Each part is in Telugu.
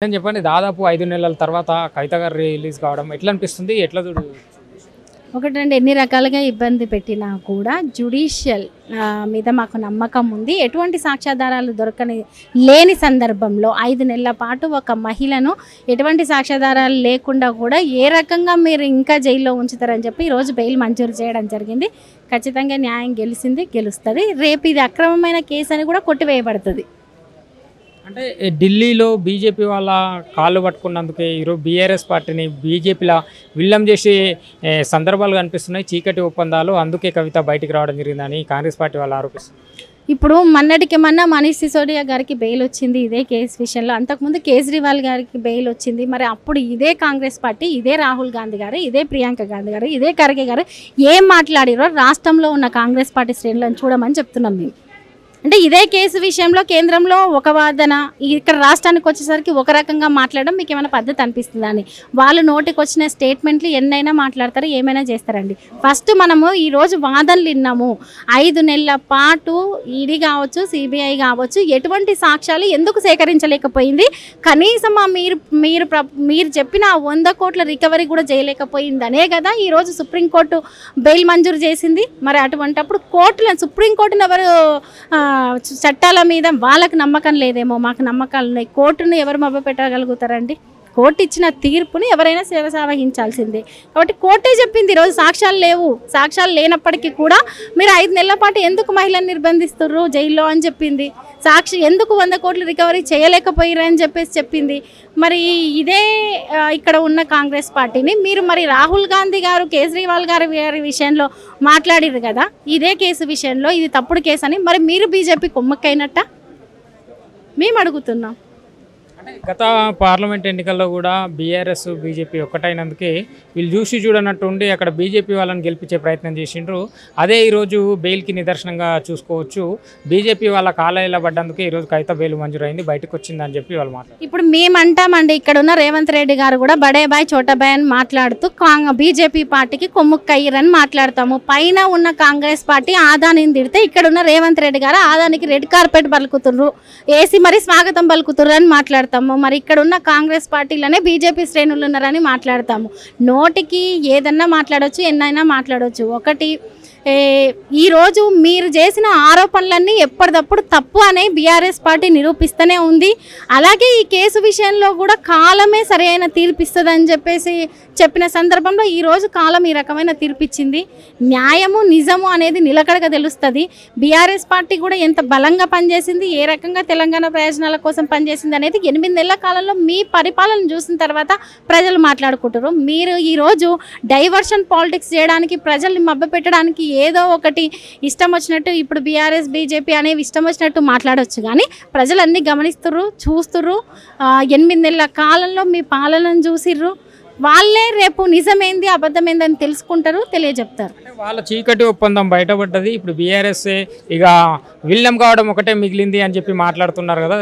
నేను చెప్పండి దాదాపు 5 నెలల తర్వాత కవిత గారు రిలీజ్ కావడం ఎట్లా అనిపిస్తుంది? ఎట్లా చూడు? ఒకటండి, ఎన్ని రకాలుగా ఇబ్బంది పెట్టినా కూడా జ్యుడిషియల్ మీద మాకు నమ్మకం ఉంది. ఎటువంటి సాక్ష్యాధారాలు లేని సందర్భంలో 5 నెలల పాటు ఒక మహిళను ఎటువంటి సాక్ష్యాధారాలు లేకుండా కూడా ఏ రకంగా మీరు ఇంకా జైల్లో ఉంచుతారని చెప్పి ఈరోజు బెయిల్ మంజూరు చేయడం జరిగింది. ఖచ్చితంగా న్యాయం గెలుస్తుంది. రేపు ఇది అక్రమమైన కేసు అని కూడా కొట్టివేయబడుతుంది. అంటే ఢిల్లీలో బీజేపీ వాళ్ళ కాళ్ళు పట్టుకున్నందుకే ఈరోజు బీఆర్ఎస్ పార్టీని బీజేపీలా విల్లం చేసే సందర్భాలు కనిపిస్తున్నాయి. చీకటి ఒప్పందాలు, అందుకే కవిత బయటికి రావడం జరిగిందని కాంగ్రెస్ పార్టీ వాళ్ళు ఆరోపిస్తున్నారు. ఇప్పుడు మొన్న మనీష్ సిసోడియా గారికి బెయిల్ వచ్చింది ఇదే కేసు విషయంలో. అంతకుముందు కేజ్రీవాల్ గారికి బెయిల్ వచ్చింది. మరి అప్పుడు ఇదే కాంగ్రెస్ పార్టీ, ఇదే రాహుల్ గాంధీ గారు, ఇదే ప్రియాంక గాంధీ గారు, ఇదే ఖర్గే గారు ఏం మాట్లాడారో రాష్ట్రంలో ఉన్న కాంగ్రెస్ పార్టీ శ్రేణులను చూడమని చెప్తున్నాం మేము. అంటే ఇదే కేసు విషయంలో కేంద్రంలో ఒక వాదన, ఇక్కడ రాష్ట్రానికి వచ్చేసరికి ఒక రకంగా మాట్లాడడం మీకు ఏమైనా పద్ధతి అనిపిస్తుందా అని. వాళ్ళు నోటికి వచ్చిన స్టేట్మెంట్లు ఎన్నైనా మాట్లాడతారు, ఏమైనా చేస్తారండి. ఫస్ట్ మనము ఈరోజు వాదనలు విన్నాము. 5 నెలల పాటు ఈడీ కావచ్చు, సిబిఐ కావచ్చు ఎటువంటి సాక్ష్యాలు ఎందుకు సేకరించలేకపోయింది? కనీసం మీరు చెప్పిన 100 కోట్ల రికవరీ కూడా చేయలేకపోయిందనే కదా ఈరోజు సుప్రీంకోర్టు బెయిల్ మంజూరు చేసింది. మరి అటువంటప్పుడు సుప్రీంకోర్టును ఎవరు చట్టాల మీద వాళ్ళకి నమ్మకం లేదేమో, మాకు నమ్మకాలు ఉన్నాయి. కోర్టును ఎవరు మభ్యపెట్టగలుగుతారండి? కోర్టు ఇచ్చిన తీర్పుని ఎవరైనా వహించాల్సిందే. కాబట్టి కోర్టే చెప్పింది ఈరోజు సాక్ష్యాలు లేవు. సాక్ష్యాలు లేనప్పటికీ కూడా మీరు 5 నెలల పాటు ఎందుకు మహిళను నిర్బంధిస్తున్నారు జైల్లో అని చెప్పింది. ఎందుకు 100 కోట్లు రికవరీ చేయలేకపోయారని చెప్పింది. మరి ఇదే ఇక్కడ ఉన్న కాంగ్రెస్ పార్టీని మీరు మరి రాహుల్ గాంధీ గారు, కేజ్రీవాల్ గారి విషయంలో మాట్లాడారు కదా, ఇదే కేసు విషయంలో ఇది తప్పుడు కేసు అని. మరి మీరు బీజేపీ కొమ్మక్కైనట్ట మేము అడుగుతున్నాం. గత పార్లమెంట్ ఎన్నికల్లో కూడా బీఆర్ఎస్ బీజేపీ ఒక్కటైనందుకే వీళ్ళు చూడనట్టు ఉండి అక్కడ బీజేపీ వాళ్ళని గెలిపించే ప్రయత్నం చేసిండ్రు. అదే ఈరోజు బెయిల్కి నిదర్శనంగా చూసుకోవచ్చు. బీజేపీ వాళ్ళ కాలేజీలో పడ్డందుకే ఈరోజు కవిత బెయిల్ మంజూరైంది, బయటకు వచ్చిందని చెప్పి వాళ్ళు మాట్లాడారు. ఇప్పుడు మేమంటామండి, ఇక్కడ ఉన్న రేవంత్ రెడ్డి గారు కూడా బడే బాయ్ చోటా బాయ్ అని మాట్లాడుతూ బీజేపీ పార్టీకి కొమ్ముక్కయ్యరని మాట్లాడతాము. పైన ఉన్న కాంగ్రెస్ పార్టీ ఆదానిని తిడితే ఇక్కడ ఉన్న రేవంత్ రెడ్డి గారు ఆదానికి రెడ్ కార్పెట్ పలుకుతుర్రు, ఏసీ మరి స్వాగతం పలుకుతుర్రు అని మాట్లాడతాము. మరి ఇక్కడ ఉన్న కాంగ్రెస్ పార్టీలోనే బీజేపీ శ్రేణులు ఉన్నారని మాట్లాడతాము. నోటికి ఏదన్నా మాట్లాడవచ్చు, ఎన్నైనా మాట్లాడవచ్చు. ఒకటి, ఈరోజు మీరు చేసిన ఆరోపణలన్నీ ఎప్పటికప్పుడు తప్పు అనే బీఆర్ఎస్ పార్టీ నిరూపిస్తూనే ఉంది. అలాగే ఈ కేసు విషయంలో కూడా కాలమే సరైన తీర్పిస్తుందని చెప్పిన సందర్భంలో ఈరోజు కాలం ఈ రకమైన తీర్పిచ్చింది. న్యాయము నిజము అనేది నిలకడగా తెలుస్తుంది. బీఆర్ఎస్ పార్టీ కూడా ఎంత బలంగా పనిచేసింది, ఏ రకంగా తెలంగాణ ప్రయోజనాల కోసం పనిచేసింది అనేది 8 నెలల కాలంలో మీ పరిపాలన చూసిన తర్వాత ప్రజలు మాట్లాడుకుంటారు. మీరు ఈరోజు డైవర్షన్ పాలిటిక్స్ చేయడానికి, ప్రజల్ని మభ్యపెట్టడానికి ఏదో ఒకటి ఇష్టం వచ్చినట్టు, ఇప్పుడు బీఆర్ఎస్ బీజేపీ అనేవి ఇష్టం వచ్చినట్టు మాట్లాడవచ్చు. కానీ ప్రజలన్నీ గమనిస్తుర్రు, చూస్తుర్రు. 8 నెలల కాలంలో మీ పాలనను చూసిర్రు. వాళ్ళే రేపు నిజమేంది అబద్ధమైందని తెలుసుకుంటారు, తెలియజెప్తారు. వాళ్ళ చీకటి ఒప్పందం బయటపడ్డది. ఇప్పుడు బీఆర్ఎస్ ఇక విల్లం కావడం ఒకటే మిగిలింది అని చెప్పి మాట్లాడుతున్నారు కదా.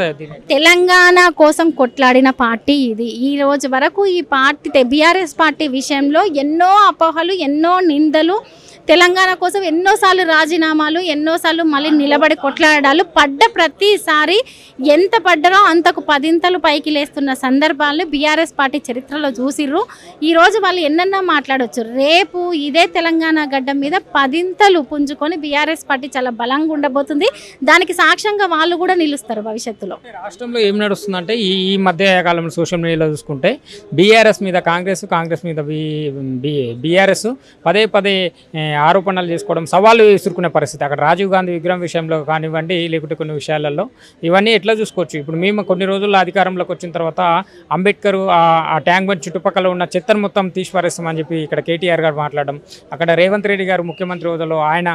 తెలంగాణ కోసం కొట్లాడిన పార్టీ ఇది. ఈ రోజు వరకు ఈ పార్టీ బీఆర్ఎస్ పార్టీ విషయంలో ఎన్నో అపోహలు, ఎన్నో నిందలు, తెలంగాణ కోసం ఎన్నోసార్లు రాజీనామాలు, ఎన్నోసార్లు మళ్ళీ నిలబడి కొట్లాడాలు పడ్డ ప్రతిసారి ఎంత పడ్డారో అంతకు 10 పైకి లేస్తున్న సందర్భాలు బీఆర్ఎస్ పార్టీ చరిత్రలో చూసిర్రు. ఈరోజు వాళ్ళు ఎన్నన్నా మాట్లాడవచ్చు. రేపు ఇదే తెలంగాణ గడ్డ మీద 10 పుంజుకొని బీఆర్ఎస్ పార్టీ చాలా బలంగా ఉండబోతుంది. దానికి సాక్ష్యంగా వాళ్ళు కూడా నిలుస్తారు భవిష్యత్తులో. రాష్ట్రంలో ఏం నడుస్తుందంటే ఈ మధ్య కాలంలో సోషల్ మీడియాలో చూసుకుంటే బీఆర్ఎస్ మీద కాంగ్రెస్ మీద బీఆర్ఎస్ పదే ఆరోపణలు చేసుకోవడం, సవాళ్ళు విసురుకునే పరిస్థితి. అక్కడ రాజీవ్ గాంధీ విగ్రహం విషయంలో కానివ్వండి, లేకుంటే కొన్ని విషయాలలో ఇవన్నీ ఎట్లా చూసుకోవచ్చు. ఇప్పుడు మేము కొన్ని రోజుల్లో అధికారంలోకి వచ్చిన తర్వాత అంబేద్కర్ ఆ ట్యాంక్ బండ్ చుట్టుపక్కల ఉన్న చెత్తను మొత్తం తీసిపారేస్తామని చెప్పి ఇక్కడ కేటీఆర్ గారు మాట్లాడడం, అక్కడ రేవంత్ రెడ్డి గారు ముఖ్యమంత్రి హోదాలో ఆయన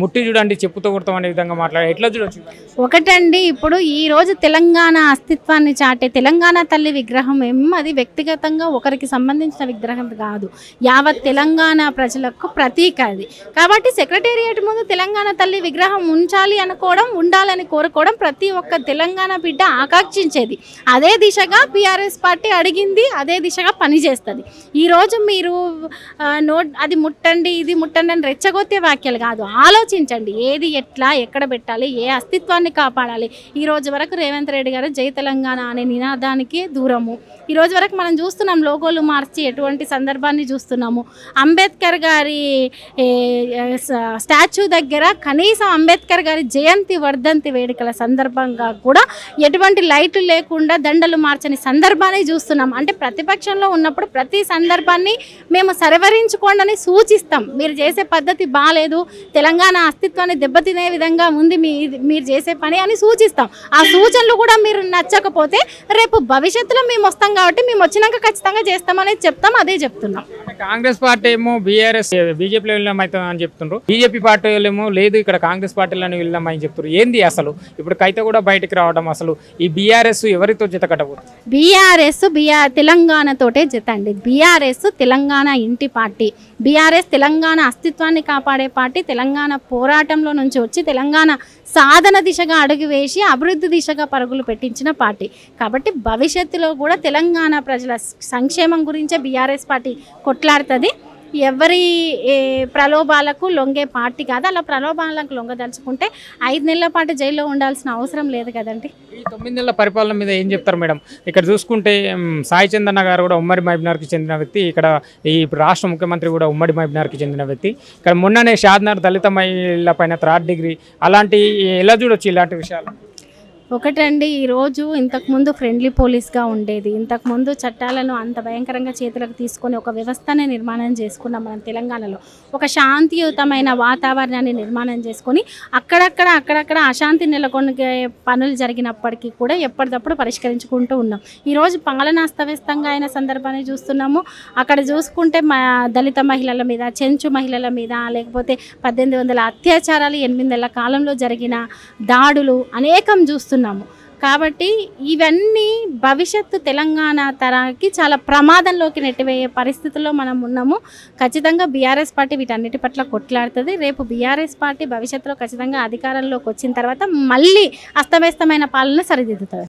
ముట్టి చూడండి చెప్పుతో కొడతాం అనే విధంగా మాట్లాడారు. ఎట్లా చూడొచ్చు? ఒకటండి, ఇప్పుడు ఈరోజు తెలంగాణ అస్తిత్వాన్ని చాటే తెలంగాణ తల్లి విగ్రహం అది వ్యక్తిగతంగా ఒకరికి సంబంధించిన విగ్రహం కాదు, యావత్ తెలంగాణ ప్రజలకు ప్రతీక. చేస్తుంది. కాబట్టి సెక్రటేరియట్ ముందు తెలంగాణ తల్లి విగ్రహం ఉంచాలి అనుకోవడం, ఉండాలని కోరుకోవడం ప్రతి ఒక్క తెలంగాణ బిడ్డ ఆకాంక్షించేది. అదే దిశగా బీఆర్ఎస్ పార్టీ అడిగింది, అదే దిశగా పనిచేస్తుంది. ఈరోజు మీరు అది ముట్టండి ఇది ముట్టండి అని రెచ్చగొత్తే వాక్యాలు కాదు, ఆలోచించండి ఏది ఎట్లా ఎక్కడ పెట్టాలి, ఏ అస్తిత్వాన్ని కాపాడాలి. ఈ రోజు వరకు రేవంత్ రెడ్డి గారు జై తెలంగాణ అనే నినాదానికి దూరము. ఈ రోజు వరకు మనం చూస్తున్నాం లోగోలు మార్చి ఎటువంటి సందర్భాన్ని చూస్తున్నాము. అంబేద్కర్ గారి స్టాచ్యూ దగ్గర కనీసం అంబేద్కర్ గారి జయంతి వర్ధంతి వేడుకల సందర్భంగా కూడా ఎటువంటి లైట్లు లేకుండా దండలు మార్చని సందర్భాన్ని చూస్తున్నాం. అంటే ప్రతిపక్షంలో ఉన్నప్పుడు ప్రతి సందర్భాన్ని మేము సరివరించుకోండి అని సూచిస్తాం. మీరు చేసే పద్ధతి బాగాలేదు, తెలంగాణ అస్తిత్వాన్ని దెబ్బతినే విధంగా ఉంది మీరు చేసే పని అని సూచిస్తాం. ఆ సూచనలు కూడా మీరు నచ్చకపోతే రేపు భవిష్యత్తులో మేము వస్తాం కాబట్టి మేము వచ్చినాక ఖచ్చితంగా చేస్తామనేది చెప్తాం, అదే చెప్తున్నాం. కాంగ్రెస్ పార్టీ ఏమో బీఆర్ఎస్ బీజేపీలో వెళ్ళాం అవుతుందని చెప్తున్నారు, బీజేపీ పార్టీలు ఏమో లేదు ఇక్కడ కాంగ్రెస్ పార్టీలోనే వెళ్ళామని చెప్తున్నారు. ఏంది అసలు ఇప్పుడు కైతే కూడా బయటకు రావడం? అసలు ఈ బీఆర్ఎస్ ఎవరితో జత కట్టబోతుంది? బీఆర్ఎస్ తెలంగాణతోటే జత అండి. బీఆర్ఎస్ తెలంగాణ ఇంటి పార్టీ, బీఆర్ఎస్ తెలంగాణ అస్తిత్వాన్ని కాపాడే పార్టీ, తెలంగాణ పోరాటంలో నుంచి వచ్చి తెలంగాణ సాధన దిశగా అడుగు వేసి అభివృద్ధి దిశగా పరుగులు పెట్టించిన పార్టీ. కాబట్టి భవిష్యత్తులో కూడా తెలంగాణ ప్రజల సంక్షేమం గురించే బీఆర్ఎస్ పార్టీ కొట్లాడుతుంది. ఎవరి ప్రలోభాలకు లొంగే పార్టీ కాదు. అలా ప్రలోభాలకు లొంగదలుచుకుంటే 5 నెలల పాటు జైల్లో ఉండాల్సిన అవసరం లేదు కదండి. ఈ 9 నెలల పరిపాలన మీద ఏం చెప్తారు మేడం? ఇక్కడ చూసుకుంటే సాయి చందన్న గారు కూడా ఉమ్మడి మహబూబ్నగర్కి చెందిన వ్యక్తి, ఇక్కడ ఈ రాష్ట్ర ముఖ్యమంత్రి కూడా ఉమ్మడి మహబూబ్నగర్కి చెందిన వ్యక్తి. ఇక్కడ మొన్ననే షాద్నగర్ దళిత మహిళల పైన 3rd డిగ్రీ అలాంటి ఎలా చూడొచ్చు ఇలాంటి విషయాలు? ఒకటండి, ఈరోజు ఇంతకుముందు ఫ్రెండ్లీ పోలీస్గా ఉండేది. ఇంతకుముందు చట్టాలను అంత భయంకరంగా చేతులకు తీసుకొని ఒక వ్యవస్థనే నిర్మాణం చేసుకున్నాం మనం తెలంగాణలో. ఒక శాంతియుతమైన వాతావరణాన్ని నిర్మాణం చేసుకొని అక్కడక్కడ అశాంతి నెలకొనే పనులు జరిగినప్పటికీ కూడా ఎప్పటికప్పుడు పరిష్కరించుకుంటూ ఉన్నాం. ఈరోజు పాలన అస్తవ్యస్తంగా అయిన సందర్భాన్ని చూస్తున్నాము. అక్కడ చూసుకుంటే దళిత మహిళల మీద, చెంచు మహిళల మీద, లేకపోతే 1800 అత్యాచారాలు 8 నెలల కాలంలో జరిగిన దాడులు అనేకం చూస్తున్నాము. కాబట్టి ఇవన్నీ భవిష్యత్తు తెలంగాణ తరానికి చాలా ప్రమాదంలోకి నెట్టివేయే పరిస్థితుల్లో మనం ఉన్నాము. ఖచ్చితంగా బీఆర్ఎస్ పార్టీ వీటన్నిటి పట్ల కొట్లాడుతుంది. రేపు బీఆర్ఎస్ పార్టీ భవిష్యత్తులో ఖచ్చితంగా అధికారంలోకి వచ్చిన తర్వాత మళ్ళీ అస్తవ్యస్తమైన పాలన సరిదిద్దుతుంది.